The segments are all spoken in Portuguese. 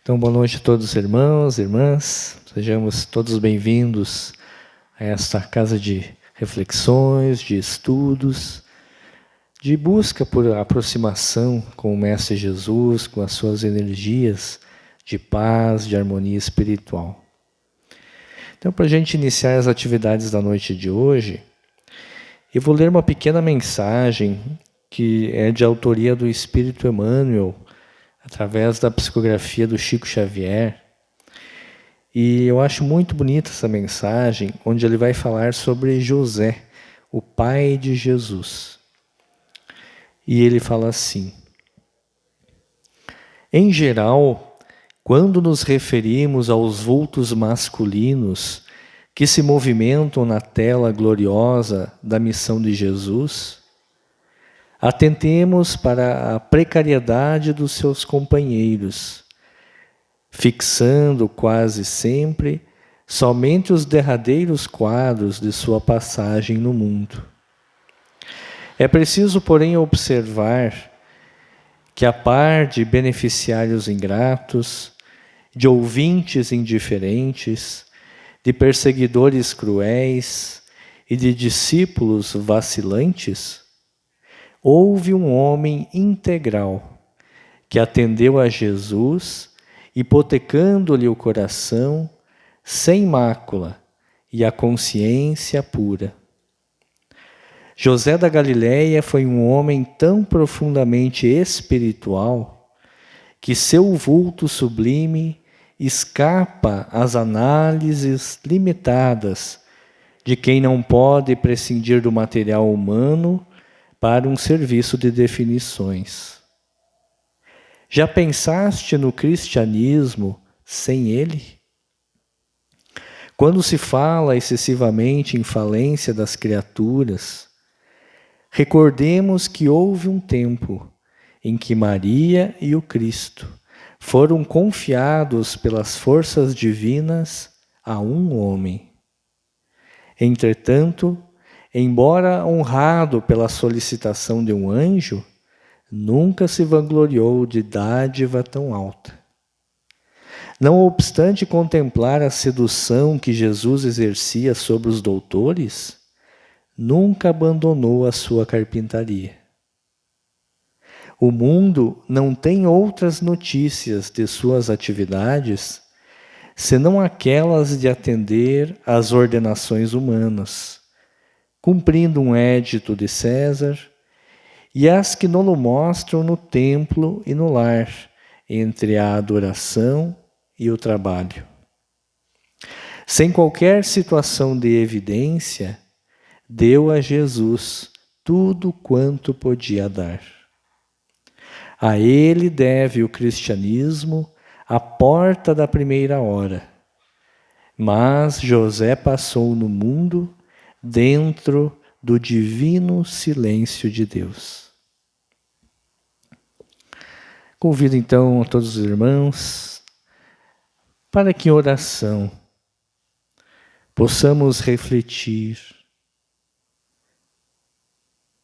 Então, boa noite a todos os irmãos e irmãs. Sejamos todos bem-vindos a esta casa de reflexões, de estudos, de busca por aproximação com o Mestre Jesus, com as suas energias de paz, de harmonia espiritual. Então, para a gente iniciar as atividades da noite de hoje, eu vou ler uma pequena mensagem que é de autoria do Espírito Emmanuel, através da psicografia do Chico Xavier. E eu acho muito bonita essa mensagem, onde ele vai falar sobre José, o pai de Jesus. E ele fala assim: em geral, quando nos referimos aos vultos masculinos que se movimentam na tela gloriosa da missão de Jesus, atentemos para a precariedade dos seus companheiros, fixando quase sempre somente os derradeiros quadros de sua passagem no mundo. É preciso, porém, observar que, a par de beneficiários ingratos, de ouvintes indiferentes, de perseguidores cruéis e de discípulos vacilantes, houve um homem integral que atendeu a Jesus, hipotecando-lhe o coração, sem mácula e a consciência pura. José da Galileia foi um homem tão profundamente espiritual que seu vulto sublime escapa às análises limitadas de quem não pode prescindir do material humano para um serviço de definições. Já pensaste no cristianismo sem ele? Quando se fala excessivamente em falência das criaturas, recordemos que houve um tempo em que Maria e o Cristo foram confiados pelas forças divinas a um homem. Entretanto, embora honrado pela solicitação de um anjo, nunca se vangloriou de dádiva tão alta. Não obstante contemplar a sedução que Jesus exercia sobre os doutores, nunca abandonou a sua carpintaria. O mundo não tem outras notícias de suas atividades, senão aquelas de atender às ordenações humanas, cumprindo um édito de César, e as que não o mostram no templo e no lar, entre a adoração e o trabalho. Sem qualquer situação de evidência, deu a Jesus tudo quanto podia dar. A ele deve o cristianismo a porta da primeira hora, mas José passou no mundo dentro do divino silêncio de Deus. Convido então a todos os irmãos para que em oração possamos refletir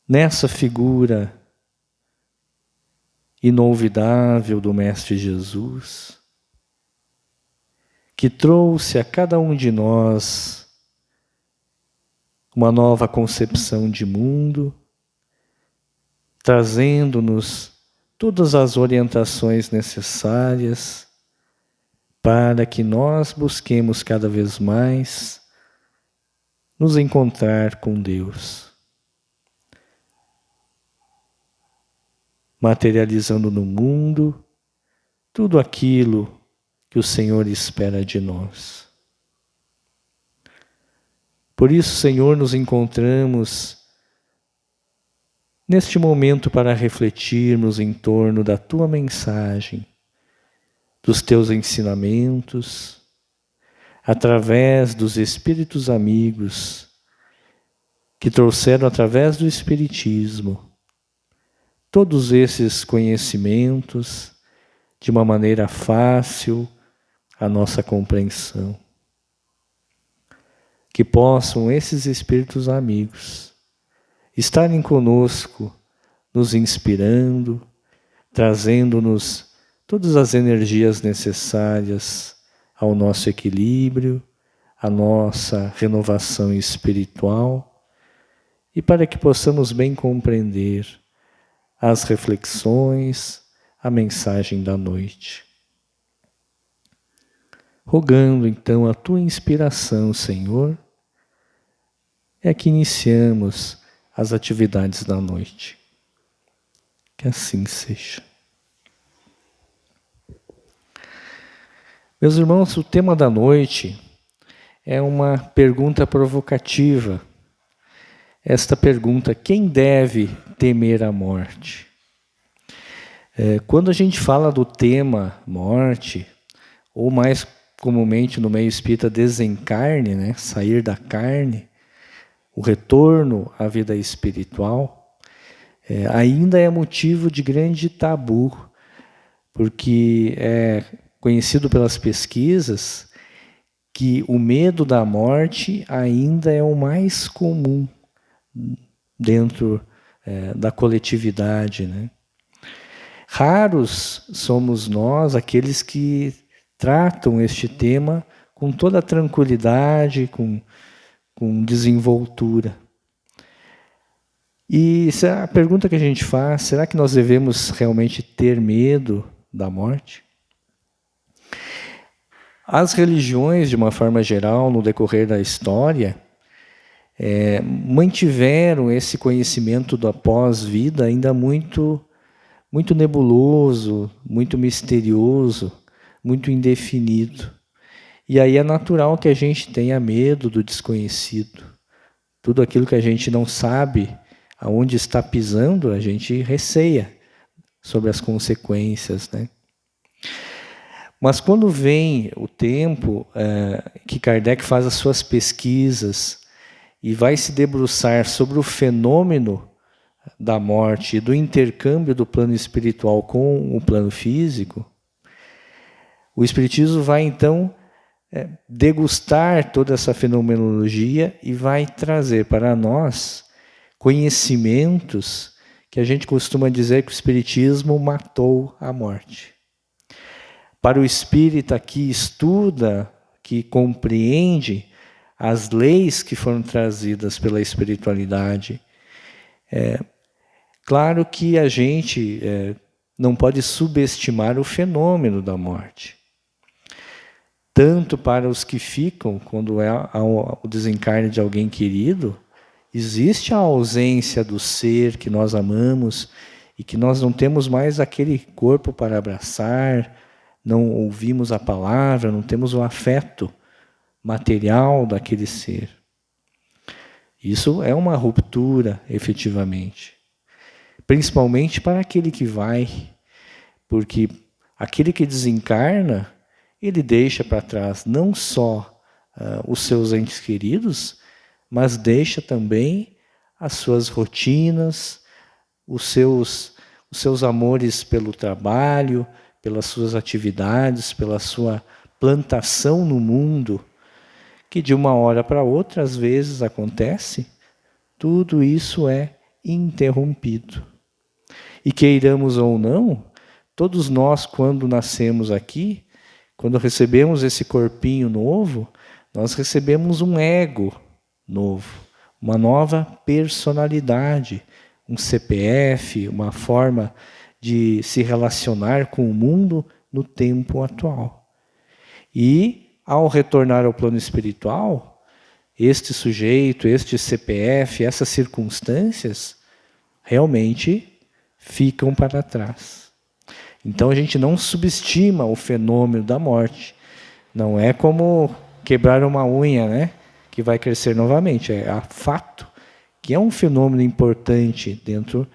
nessa figura inolvidável do Mestre Jesus, que trouxe a cada um de nós uma nova concepção de mundo, trazendo-nos todas as orientações necessárias para que nós busquemos cada vez mais nos encontrar com Deus, materializando no mundo tudo aquilo que o Senhor espera de nós. Por isso, Senhor, nos encontramos neste momento para refletirmos em torno da Tua mensagem, dos Teus ensinamentos, através dos Espíritos amigos que trouxeram através do Espiritismo todos esses conhecimentos de uma maneira fácil à nossa compreensão. Que possam esses Espíritos amigos estarem conosco, nos inspirando, trazendo-nos todas as energias necessárias ao nosso equilíbrio, à nossa renovação espiritual, e para que possamos bem compreender as reflexões, a mensagem da noite. Rogando então a Tua inspiração, Senhor, é que iniciamos as atividades da noite. Que assim seja. Meus irmãos, o tema da noite é uma pergunta provocativa. Esta pergunta: quem deve temer a morte? Quando a gente fala do tema morte, ou mais comumente no meio espírita desencarne, né? Sair da carne, o retorno à vida espiritual, ainda é motivo de grande tabu, porque é conhecido pelas pesquisas que o medo da morte ainda é o mais comum dentro da coletividade, né? Raros somos nós aqueles que tratam este tema com toda a tranquilidade, com desenvoltura. E a pergunta que a gente faz: será que nós devemos realmente ter medo da morte? As religiões, de uma forma geral, no decorrer da história, mantiveram esse conhecimento da pós-vida ainda muito nebuloso, muito misterioso, muito indefinido. E aí é natural que a gente tenha medo do desconhecido. Tudo aquilo que a gente não sabe aonde está pisando, a gente receia sobre as consequências, né? Mas quando vem o tempo que Kardec faz as suas pesquisas e vai se debruçar sobre o fenômeno da morte e do intercâmbio do plano espiritual com o plano físico, o Espiritismo vai então degustar toda essa fenomenologia e vai trazer para nós conhecimentos que a gente costuma dizer que o Espiritismo matou a morte. Para o espírita que estuda, que compreende as leis que foram trazidas pela espiritualidade, claro que a gente não pode subestimar o fenômeno da morte. Tanto para os que ficam, quando há o desencarne de alguém querido, existe a ausência do ser que nós amamos e que nós não temos mais aquele corpo para abraçar, não ouvimos a palavra, não temos o afeto material daquele ser. Isso é uma ruptura, efetivamente. Principalmente para aquele que vai, porque aquele que desencarna, ele deixa para trás não só os seus entes queridos, mas deixa também as suas rotinas, os seus amores pelo trabalho, pelas suas atividades, pela sua plantação no mundo, que de uma hora para outra, às vezes acontece, tudo isso é interrompido. E queiramos ou não, todos nós, quando nascemos aqui, quando recebemos esse corpinho novo, nós recebemos um ego novo, uma nova personalidade, um CPF, uma forma de se relacionar com o mundo no tempo atual. E, ao retornar ao plano espiritual, este sujeito, este CPF, essas circunstâncias, realmente ficam para trás. Então a gente não subestima o fenômeno da morte. Não é como quebrar uma unha, né, que vai crescer novamente. É fato que é um fenômeno importante dentro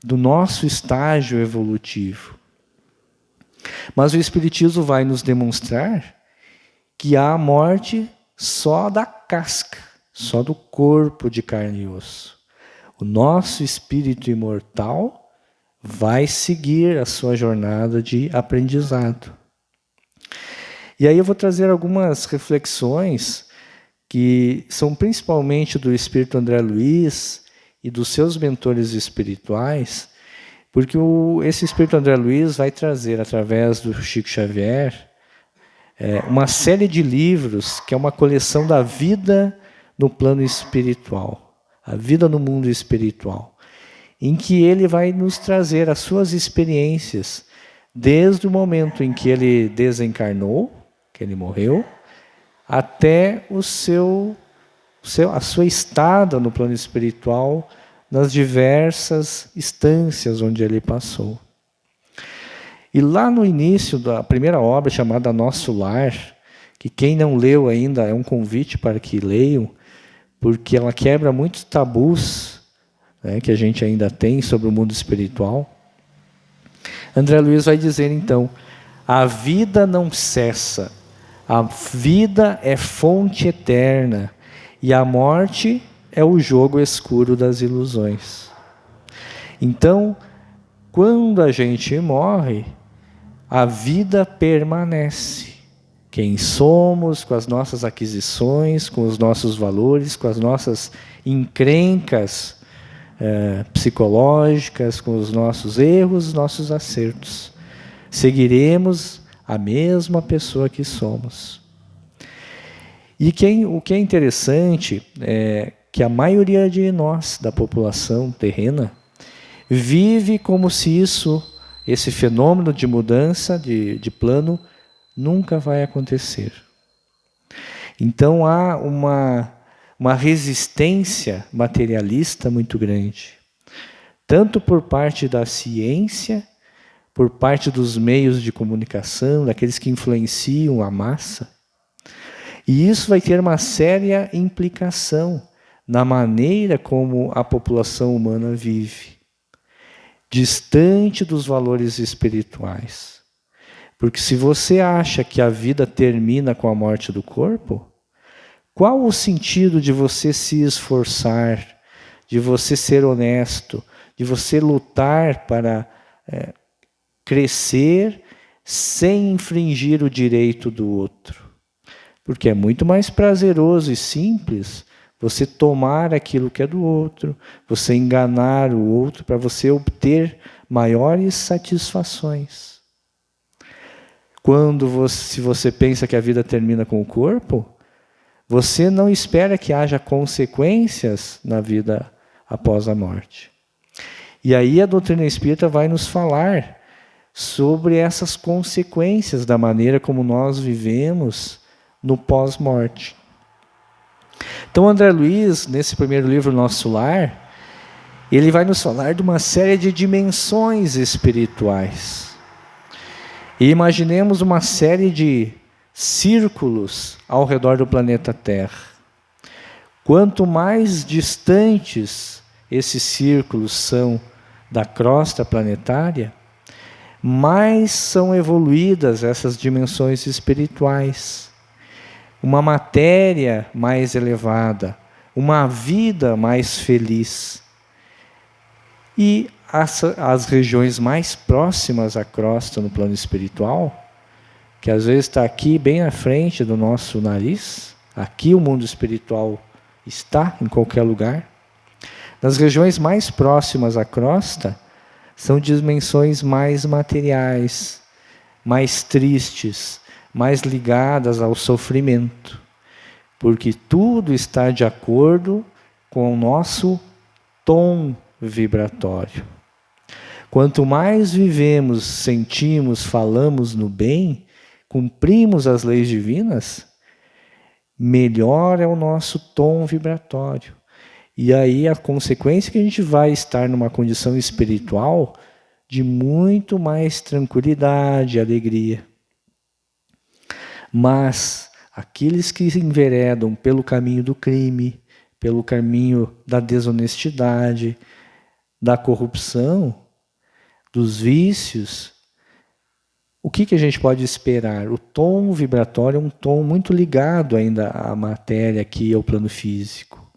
do nosso estágio evolutivo. Mas o Espiritismo vai nos demonstrar que há a morte só da casca, só do corpo de carne e osso. O nosso espírito imortal vai seguir a sua jornada de aprendizado. E aí eu vou trazer algumas reflexões que são principalmente do espírito André Luiz e dos seus mentores espirituais, Porque esse Espírito André Luiz vai trazer, através do Chico Xavier, uma série de livros que é uma coleção da vida no plano espiritual, a vida no mundo espiritual, em que ele vai nos trazer as suas experiências, desde o momento em que ele desencarnou, que ele morreu, até a sua estada no plano espiritual, nas diversas instâncias onde ele passou. E lá no início da primeira obra, chamada Nosso Lar, que quem não leu ainda é um convite para que leiam, porque ela quebra muitos tabus, né, que a gente ainda tem sobre o mundo espiritual. André Luiz vai dizer então: a vida não cessa, a vida é fonte eterna, e a morte é o jogo escuro das ilusões. Então, quando a gente morre, a vida permanece. Quem somos, com as nossas aquisições, com os nossos valores, com as nossas encrencas psicológicas, com os nossos erros, nossos acertos. Seguiremos a mesma pessoa que somos. E o que é interessante é que a maioria de nós, da população terrena, vive como se esse fenômeno de mudança de plano nunca vai acontecer. Então há uma resistência materialista muito grande, tanto por parte da ciência, por parte dos meios de comunicação, daqueles que influenciam a massa. E isso vai ter uma séria implicação na maneira como a população humana vive, distante dos valores espirituais. Porque se você acha que a vida termina com a morte do corpo, qual o sentido de você se esforçar, de você ser honesto, de você lutar para crescer sem infringir o direito do outro? Porque é muito mais prazeroso e simples você tomar aquilo que é do outro, você enganar o outro para você obter maiores satisfações. Se você pensa que a vida termina com o corpo, você não espera que haja consequências na vida após a morte. E aí a doutrina espírita vai nos falar sobre essas consequências da maneira como nós vivemos no pós-morte. Então André Luiz, nesse primeiro livro, Nosso Lar, ele vai nos falar de uma série de dimensões espirituais. E imaginemos uma série de círculos ao redor do planeta Terra. Quanto mais distantes esses círculos são da crosta planetária, mais são evoluídas essas dimensões espirituais. Uma matéria mais elevada, uma vida mais feliz. E as regiões mais próximas à crosta no plano espiritual, que às vezes está aqui bem na frente do nosso nariz, aqui o mundo espiritual está em qualquer lugar. Nas regiões mais próximas à crosta, são dimensões mais materiais, mais tristes, mais ligadas ao sofrimento, porque tudo está de acordo com o nosso tom vibratório. Quanto mais vivemos, sentimos, falamos no bem, cumprimos as leis divinas, melhor é o nosso tom vibratório. E aí a consequência é que a gente vai estar numa condição espiritual de muito mais tranquilidade e alegria. Mas aqueles que se enveredam pelo caminho do crime, pelo caminho da desonestidade, da corrupção, dos vícios, o que a gente pode esperar? O tom vibratório é um tom muito ligado ainda à matéria aqui, ao plano físico.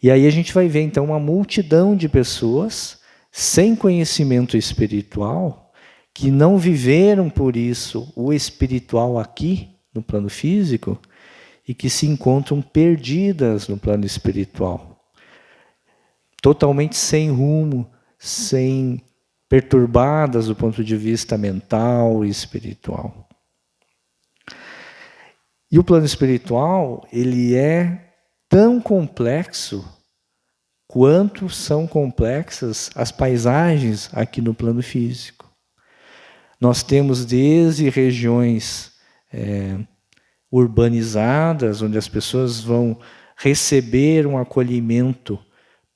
E aí a gente vai ver então uma multidão de pessoas sem conhecimento espiritual, que não viveram por isso o espiritual aqui, no plano físico, e que se encontram perdidas no plano espiritual. Totalmente sem rumo, sem perturbadas do ponto de vista mental e espiritual. E o plano espiritual, ele é tão complexo quanto são complexas as paisagens aqui no plano físico. Nós temos desde regiões urbanizadas, onde as pessoas vão receber um acolhimento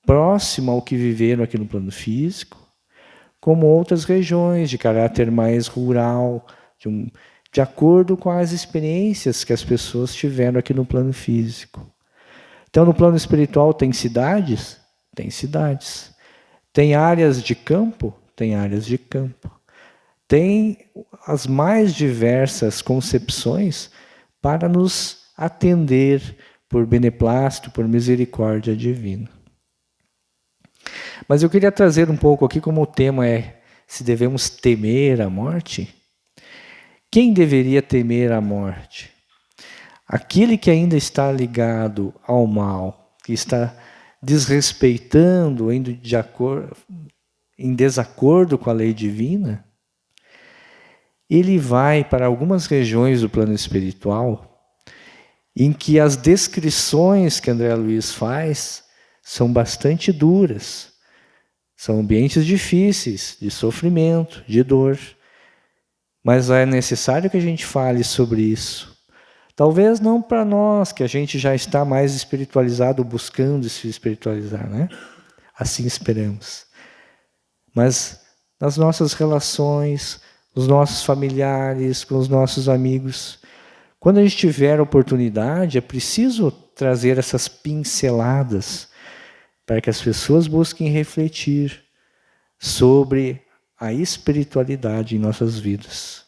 próximo ao que viveram aqui no plano físico, como outras regiões de caráter mais rural, de acordo com as experiências que as pessoas tiveram aqui no plano físico. Então, no plano espiritual tem cidades? Tem cidades. Tem áreas de campo? Tem áreas de campo. Tem as mais diversas concepções para nos atender por beneplácito, por misericórdia divina. Mas eu queria trazer um pouco aqui, como o tema é se devemos temer a morte. Quem deveria temer a morte? Aquele que ainda está ligado ao mal, que está desrespeitando, indo em desacordo com a lei divina, ele vai para algumas regiões do plano espiritual em que as descrições que André Luiz faz são bastante duras. São ambientes difíceis, de sofrimento, de dor. Mas é necessário que a gente fale sobre isso. Talvez não para nós, que a gente já está mais espiritualizado, buscando se espiritualizar, né? Assim esperamos. Mas nas nossas relações, os nossos familiares, com os nossos amigos, quando a gente tiver oportunidade, é preciso trazer essas pinceladas para que as pessoas busquem refletir sobre a espiritualidade em nossas vidas.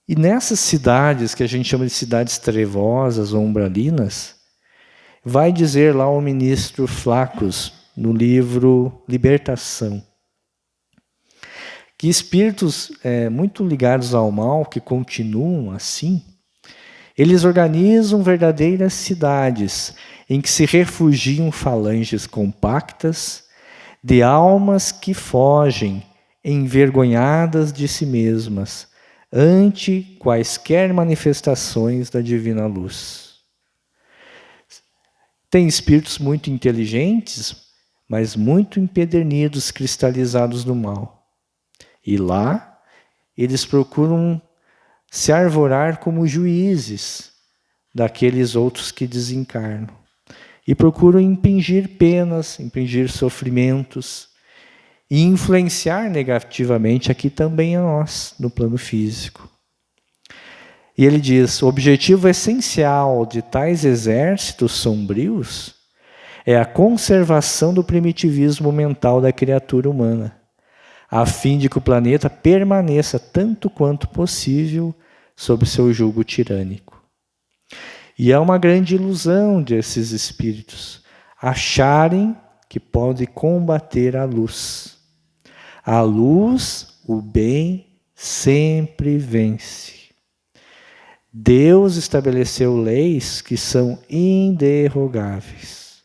E nessas cidades, que a gente chama de cidades trevosas ou umbralinas, vai dizer lá o ministro Flaccus, no livro Libertação, que espíritos muito ligados ao mal, que continuam assim, eles organizam verdadeiras cidades em que se refugiam falanges compactas de almas que fogem, envergonhadas de si mesmas, ante quaisquer manifestações da divina luz. Tem espíritos muito inteligentes, mas muito empedernidos, cristalizados no mal. E lá, eles procuram se arvorar como juízes daqueles outros que desencarnam. E procuram impingir penas, impingir sofrimentos e influenciar negativamente aqui também a nós, no plano físico. E ele diz, o objetivo essencial de tais exércitos sombrios é a conservação do primitivismo mental da criatura humana, a fim de que o planeta permaneça tanto quanto possível sob seu jugo tirânico. E é uma grande ilusão desses espíritos acharem que podem combater a luz. A luz, o bem, sempre vence. Deus estabeleceu leis que são inderrogáveis.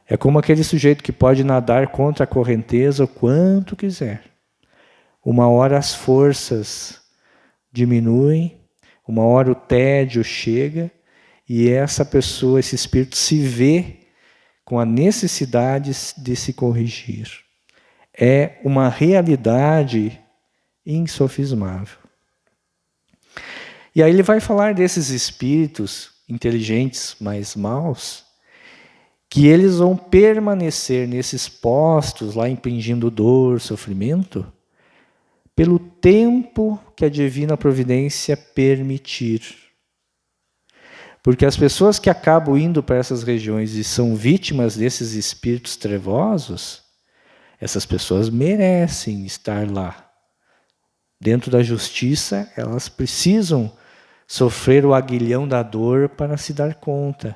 É como aquele sujeito que pode nadar contra a correnteza o quanto quiser. Uma hora as forças diminuem, uma hora o tédio chega, e essa pessoa, esse espírito, se vê com a necessidade de se corrigir. É uma realidade insofismável. E aí ele vai falar desses espíritos inteligentes, mas maus, que eles vão permanecer nesses postos, lá impingindo dor, sofrimento, pelo tempo que a divina providência permitir. Porque as pessoas que acabam indo para essas regiões e são vítimas desses espíritos trevosos, essas pessoas merecem estar lá. Dentro da justiça, elas precisam sofrer o aguilhão da dor para se dar conta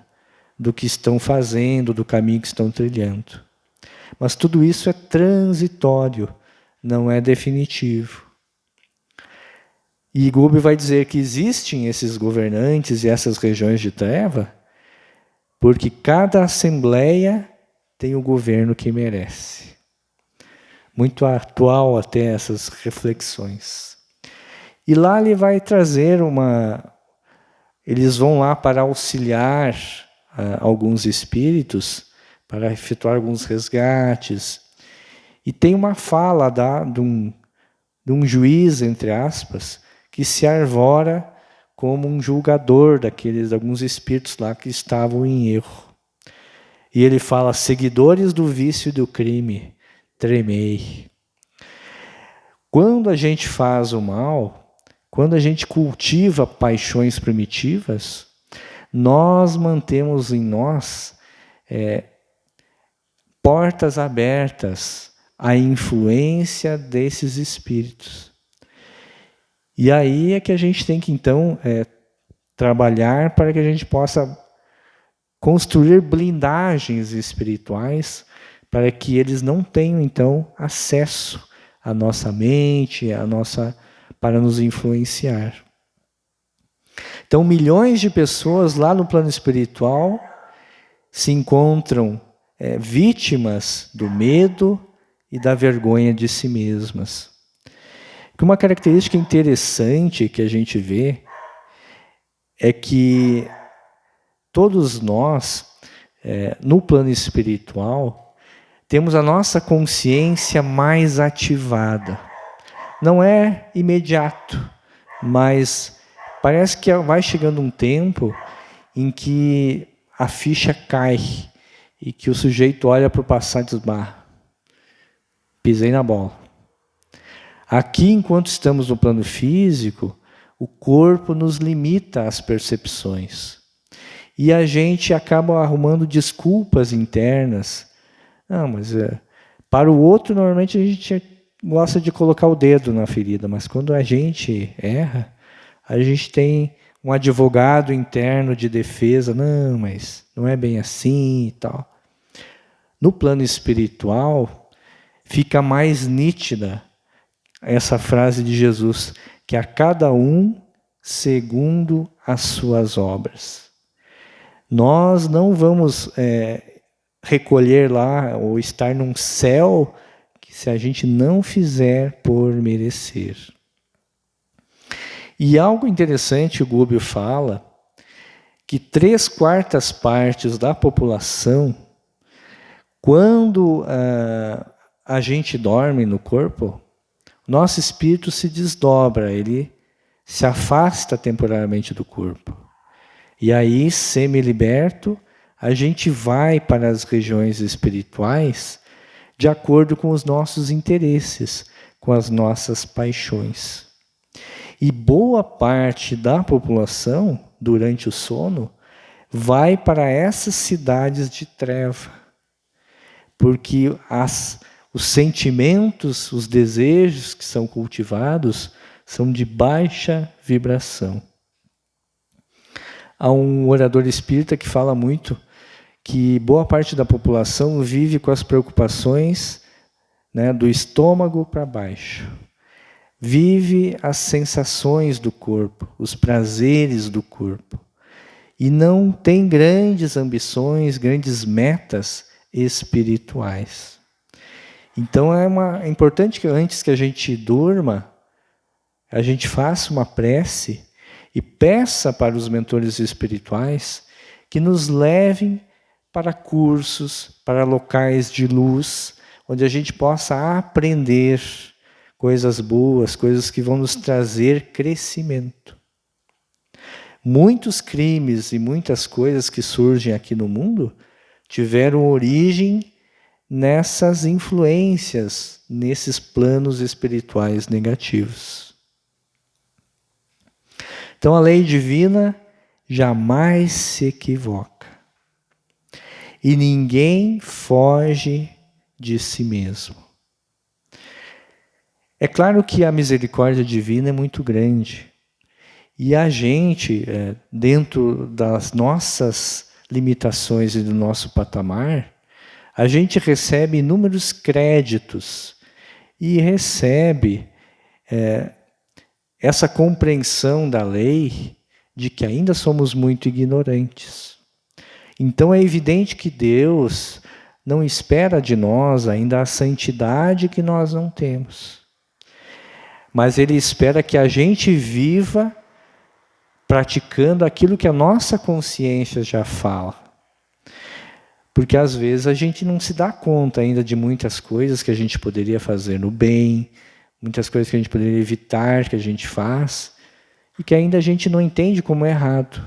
do que estão fazendo, do caminho que estão trilhando. Mas tudo isso é transitório, não é definitivo. E Gube vai dizer que existem esses governantes e essas regiões de treva, porque cada assembleia tem o governo que merece. muito atual até essas reflexões. E lá ele vai trazer eles vão lá para auxiliar alguns espíritos, para efetuar alguns resgates. E tem uma fala de um juiz, entre aspas, que se arvora como um julgador alguns espíritos lá que estavam em erro. E ele fala: seguidores do vício e do crime, tremei. Quando a gente faz o mal, quando a gente cultiva paixões primitivas, nós mantemos em nós portas abertas à influência desses espíritos. E aí é que a gente tem que, então, trabalhar para que a gente possa construir blindagens espirituais para que eles não tenham, então, acesso à nossa mente, para nos influenciar. Então, milhões de pessoas lá no plano espiritual se encontram vítimas do medo e da vergonha de si mesmas. Uma característica interessante que a gente vê é que todos nós, no plano espiritual, temos a nossa consciência mais ativada. Não é imediato, mas parece que vai chegando um tempo em que a ficha cai e que o sujeito olha para o passado e diz: bah, pisei na bola. Aqui, enquanto estamos no plano físico, o corpo nos limita às percepções. E a gente acaba arrumando desculpas internas. Não, mas para o outro, normalmente a gente gosta de colocar o dedo na ferida, mas quando a gente erra, a gente tem um advogado interno de defesa. Não, mas não é bem assim e tal. No plano espiritual, fica mais nítida essa frase de Jesus, que a cada um segundo as suas obras. Nós não vamos recolher lá ou estar num céu que se a gente não fizer por merecer. E algo interessante o Gubbio fala, que 3/4 partes da população, quando a gente dorme no corpo, nosso espírito se desdobra, ele se afasta temporariamente do corpo. E aí, semi-liberto, a gente vai para as regiões espirituais de acordo com os nossos interesses, com as nossas paixões. E boa parte da população, durante o sono, vai para essas cidades de treva. Porque os sentimentos, os desejos que são cultivados são de baixa vibração. Há um orador espírita que fala muito que boa parte da população vive com as preocupações, do estômago para baixo. Vive as sensações do corpo, os prazeres do corpo. E não tem grandes ambições, grandes metas espirituais. Então é importante que antes que a gente durma, a gente faça uma prece e peça para os mentores espirituais que nos levem para cursos, para locais de luz, onde a gente possa aprender coisas boas, coisas que vão nos trazer crescimento. Muitos crimes e muitas coisas que surgem aqui no mundo tiveram origem nessas influências, nesses planos espirituais negativos. Então a lei divina jamais se equivoca. E ninguém foge de si mesmo. É claro que a misericórdia divina é muito grande. E a gente, dentro das nossas limitações e do nosso patamar, a gente recebe inúmeros créditos e recebe essa compreensão da lei de que ainda somos muito ignorantes. Então é evidente que Deus não espera de nós ainda a santidade que nós não temos. Mas Ele espera que a gente viva praticando aquilo que a nossa consciência já fala. Porque às vezes a gente não se dá conta ainda de muitas coisas que a gente poderia fazer no bem, muitas coisas que a gente poderia evitar que a gente faz, e que ainda a gente não entende como é errado,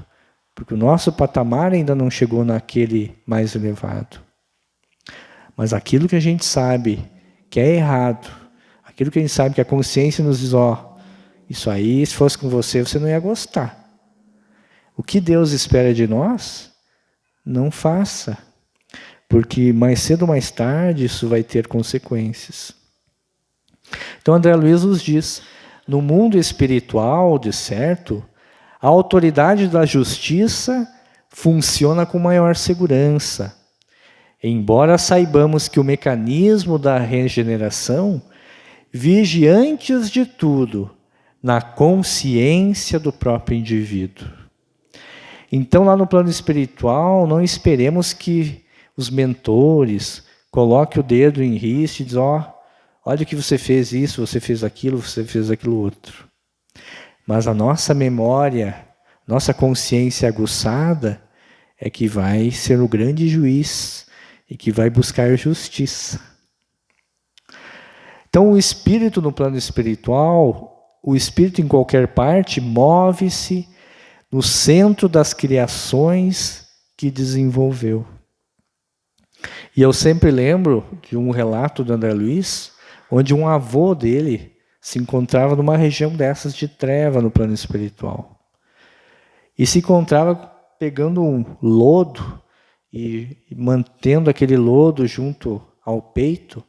porque o nosso patamar ainda não chegou naquele mais elevado. Mas aquilo que a gente sabe que é errado, aquilo que a gente sabe que a consciência nos diz, isso aí, se fosse com você, você não ia gostar. O que Deus espera de nós, não faça. Porque mais cedo ou mais tarde isso vai ter consequências. Então André Luiz nos diz, no mundo espiritual, de certo, a autoridade da justiça funciona com maior segurança. Embora saibamos que o mecanismo da regeneração vige antes de tudo na consciência do próprio indivíduo. Então lá no plano espiritual, não esperemos que os mentores coloquem o dedo em riste e dizem, olha que você fez isso, você fez aquilo outro. Mas a nossa memória, nossa consciência aguçada é que vai ser o grande juiz e que vai buscar justiça. Então o espírito no plano espiritual, o espírito em qualquer parte, move-se no centro das criações que desenvolveu. E eu sempre lembro de um relato do André Luiz, onde um avô dele se encontrava numa região dessas de treva no plano espiritual. E se encontrava pegando um lodo e mantendo aquele lodo junto ao peito.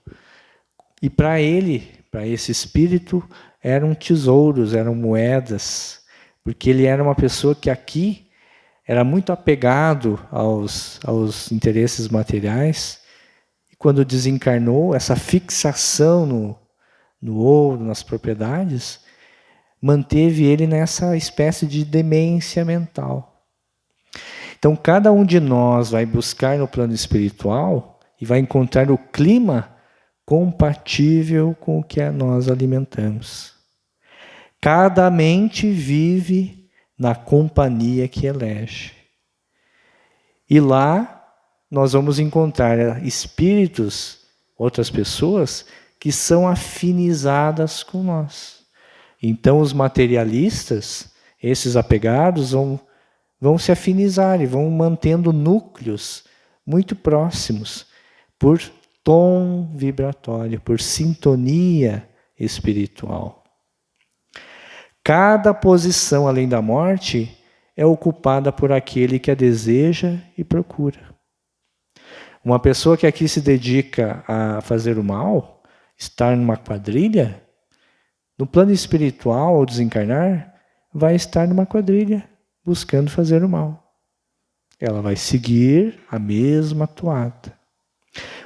E para ele, para esse espírito, eram tesouros, eram moedas, porque ele era uma pessoa que aqui era muito apegado aos interesses materiais, e quando desencarnou, essa fixação no ouro, nas propriedades, manteve ele nessa espécie de demência mental. Então, cada um de nós vai buscar no plano espiritual e vai encontrar o clima compatível com o que nós alimentamos. Cada mente vive na companhia que elege. E lá nós vamos encontrar espíritos, outras pessoas, que são afinizadas com nós. Então os materialistas, esses apegados, vão se afinizar e vão mantendo núcleos muito próximos, por tom vibratório, por sintonia espiritual. Cada posição além da morte é ocupada por aquele que a deseja e procura. Uma pessoa que aqui se dedica a fazer o mal, estar numa quadrilha, no plano espiritual, ao desencarnar, vai estar numa quadrilha buscando fazer o mal. Ela vai seguir a mesma toada.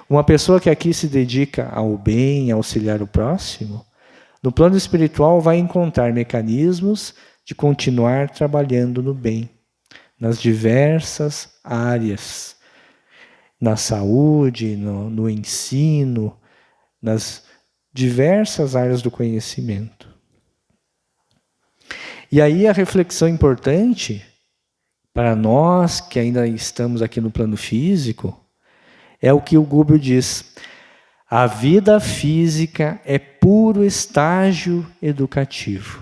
Uma pessoa que aqui se dedica ao bem, a auxiliar o próximo, no plano espiritual vai encontrar mecanismos de continuar trabalhando no bem, nas diversas áreas, na saúde, no ensino, nas diversas áreas do conhecimento. E aí a reflexão importante para nós que ainda estamos aqui no plano físico é o que o Gubbio diz. A vida física é puro estágio educativo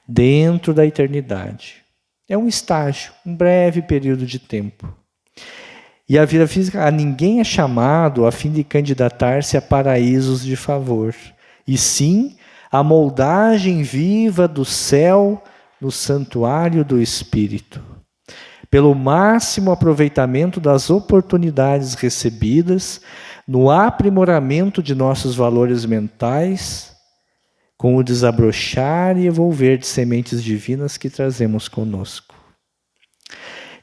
dentro da eternidade. É um estágio, um breve período de tempo. E a vida física, a ninguém é chamado a fim de candidatar-se a paraísos de favor, e sim a moldagem viva do céu no santuário do Espírito. Pelo máximo aproveitamento das oportunidades recebidas, no aprimoramento de nossos valores mentais, com o desabrochar e evolver de sementes divinas que trazemos conosco.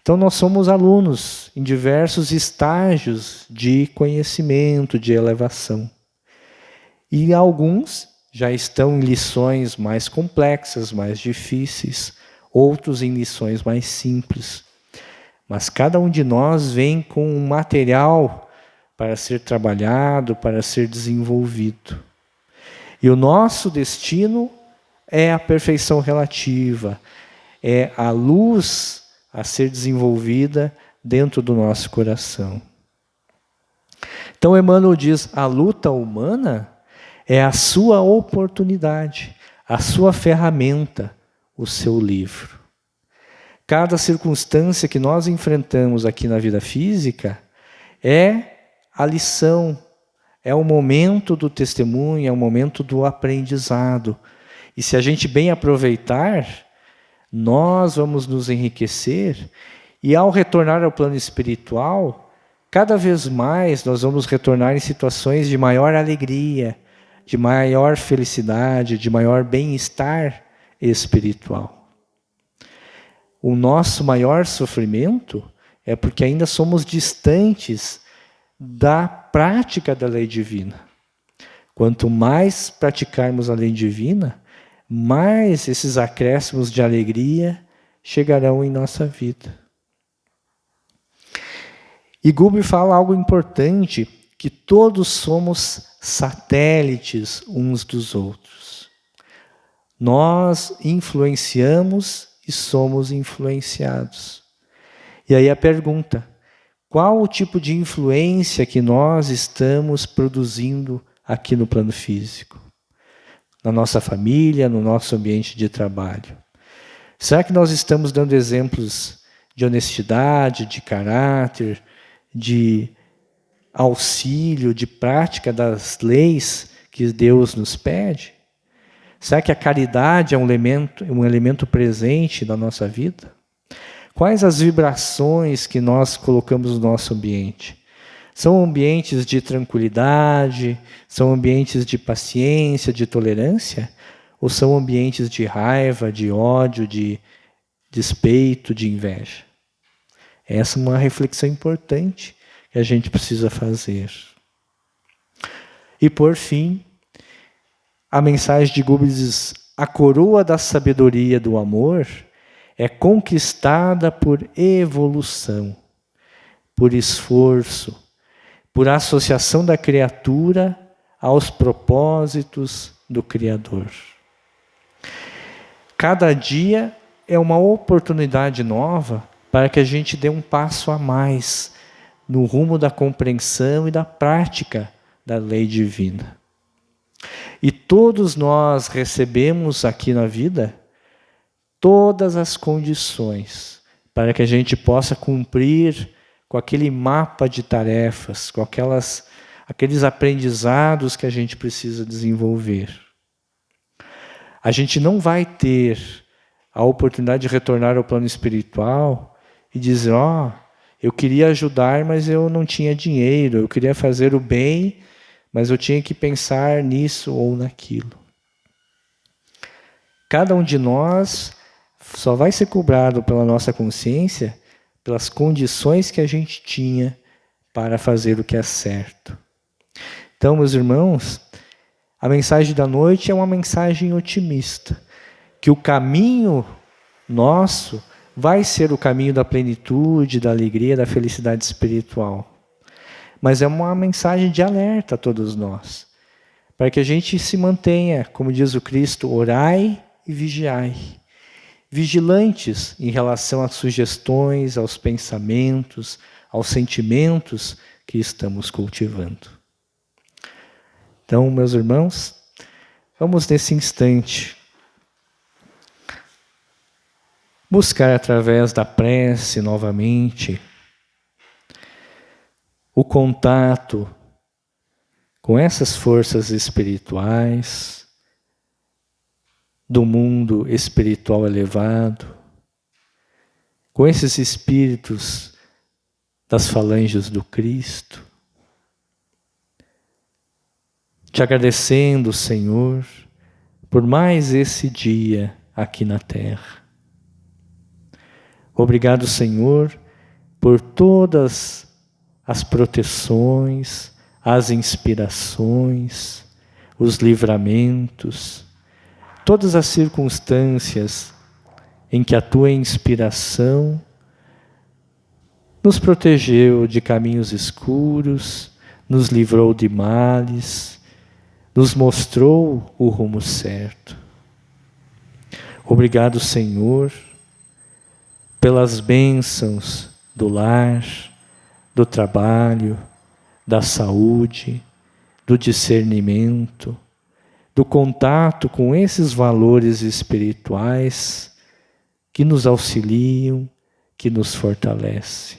Então nós somos alunos em diversos estágios de conhecimento, de elevação. E alguns já estão em lições mais complexas, mais difíceis, outros em lições mais simples. Mas cada um de nós vem com um material para ser trabalhado, para ser desenvolvido. E o nosso destino é a perfeição relativa, é a luz a ser desenvolvida dentro do nosso coração. Então Emmanuel diz, a luta humana é a sua oportunidade, a sua ferramenta, o seu livro. Cada circunstância que nós enfrentamos aqui na vida física é a lição, é o momento do testemunho, é o momento do aprendizado. E se a gente bem aproveitar, nós vamos nos enriquecer e ao retornar ao plano espiritual, cada vez mais nós vamos retornar em situações de maior alegria, de maior felicidade, de maior bem-estar espiritual. O nosso maior sofrimento é porque ainda somos distantes da prática da lei divina. Quanto mais praticarmos a lei divina, mais esses acréscimos de alegria chegarão em nossa vida. E Guber fala algo importante, que todos somos satélites uns dos outros. Nós influenciamos e somos influenciados. E aí a pergunta, qual o tipo de influência que nós estamos produzindo aqui no plano físico? Na nossa família, no nosso ambiente de trabalho? Será que nós estamos dando exemplos de honestidade, de caráter, de auxílio, de prática das leis que Deus nos pede? Será que a caridade é um elemento presente na nossa vida? Quais as vibrações que nós colocamos no nosso ambiente? São ambientes de tranquilidade? São ambientes de paciência, de tolerância? Ou são ambientes de raiva, de ódio, de despeito, de inveja? Essa é uma reflexão importante que a gente precisa fazer. E por fim, a mensagem de Guber diz, a coroa da sabedoria do amor é conquistada por evolução, por esforço, por associação da criatura aos propósitos do Criador. Cada dia é uma oportunidade nova para que a gente dê um passo a mais no rumo da compreensão e da prática da lei divina. E todos nós recebemos aqui na vida todas as condições para que a gente possa cumprir com aquele mapa de tarefas, com aqueles aprendizados que a gente precisa desenvolver. A gente não vai ter a oportunidade de retornar ao plano espiritual e dizer, eu queria ajudar, mas eu não tinha dinheiro, eu queria fazer o bem, mas eu tinha que pensar nisso ou naquilo. Cada um de nós só vai ser cobrado pela nossa consciência pelas condições que a gente tinha para fazer o que é certo. Então, meus irmãos, a mensagem da noite é uma mensagem otimista, que o caminho nosso vai ser o caminho da plenitude, da alegria, da felicidade espiritual. Mas é uma mensagem de alerta a todos nós, para que a gente se mantenha, como diz o Cristo, orai e vigiai. Vigilantes em relação às sugestões, aos pensamentos, aos sentimentos que estamos cultivando. Então, meus irmãos, vamos nesse instante buscar através da prece novamente o contato com essas forças espirituais do mundo espiritual elevado, com esses espíritos das falanges do Cristo, te agradecendo, Senhor, por mais esse dia aqui na Terra. Obrigado, Senhor, por todas as proteções, as inspirações, os livramentos, todas as circunstâncias em que a Tua inspiração nos protegeu de caminhos escuros, nos livrou de males, nos mostrou o rumo certo. Obrigado, Senhor, pelas bênçãos do lar, do trabalho, da saúde, do discernimento, do contato com esses valores espirituais que nos auxiliam, que nos fortalecem.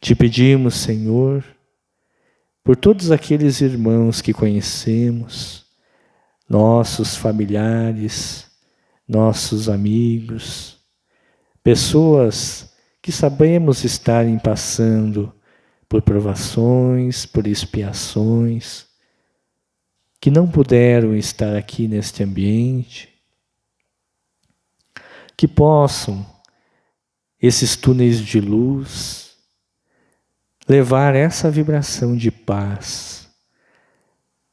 Te pedimos, Senhor, por todos aqueles irmãos que conhecemos, nossos familiares, nossos amigos, pessoas que sabemos estarem passando por provações, por expiações, que não puderam estar aqui neste ambiente, que possam, esses túneis de luz, levar essa vibração de paz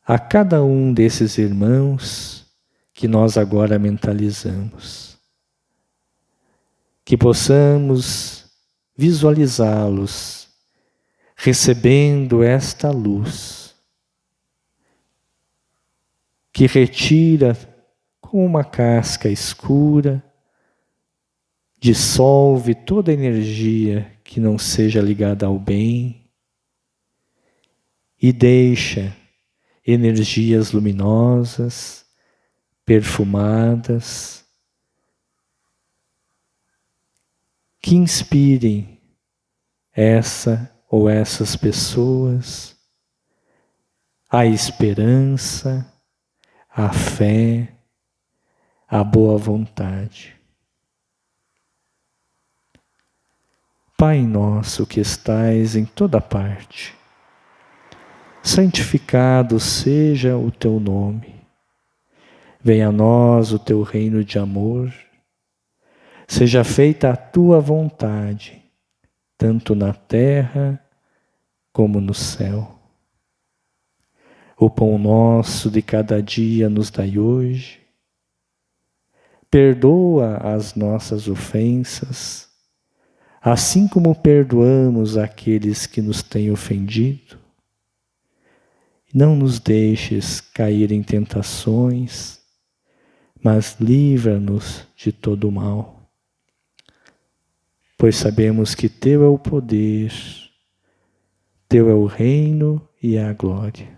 a cada um desses irmãos que nós agora mentalizamos. Que possamos visualizá-los recebendo esta luz, que retira com uma casca escura, dissolve toda energia que não seja ligada ao bem e deixa energias luminosas, perfumadas, que inspirem essa ou essas pessoas a esperança, a fé, a boa vontade. Pai nosso que estais em toda parte, santificado seja o teu nome. Venha a nós o teu reino de amor. Seja feita a tua vontade, tanto na terra como no céu. O pão nosso de cada dia nos dai hoje. Perdoa as nossas ofensas, assim como perdoamos aqueles que nos têm ofendido. Não nos deixes cair em tentações, mas livra-nos de todo o mal. Pois sabemos que teu é o poder, teu é o reino e a glória.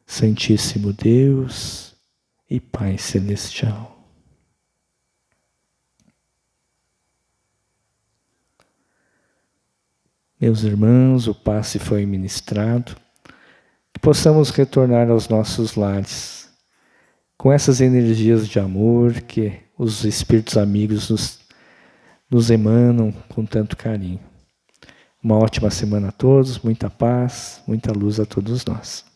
Santíssimo Deus e Pai Celestial. Meus irmãos, o passe foi ministrado, que possamos retornar aos nossos lares, com essas energias de amor que os Espíritos amigos nos emanam com tanto carinho. Uma ótima semana a todos, muita paz, muita luz a todos nós.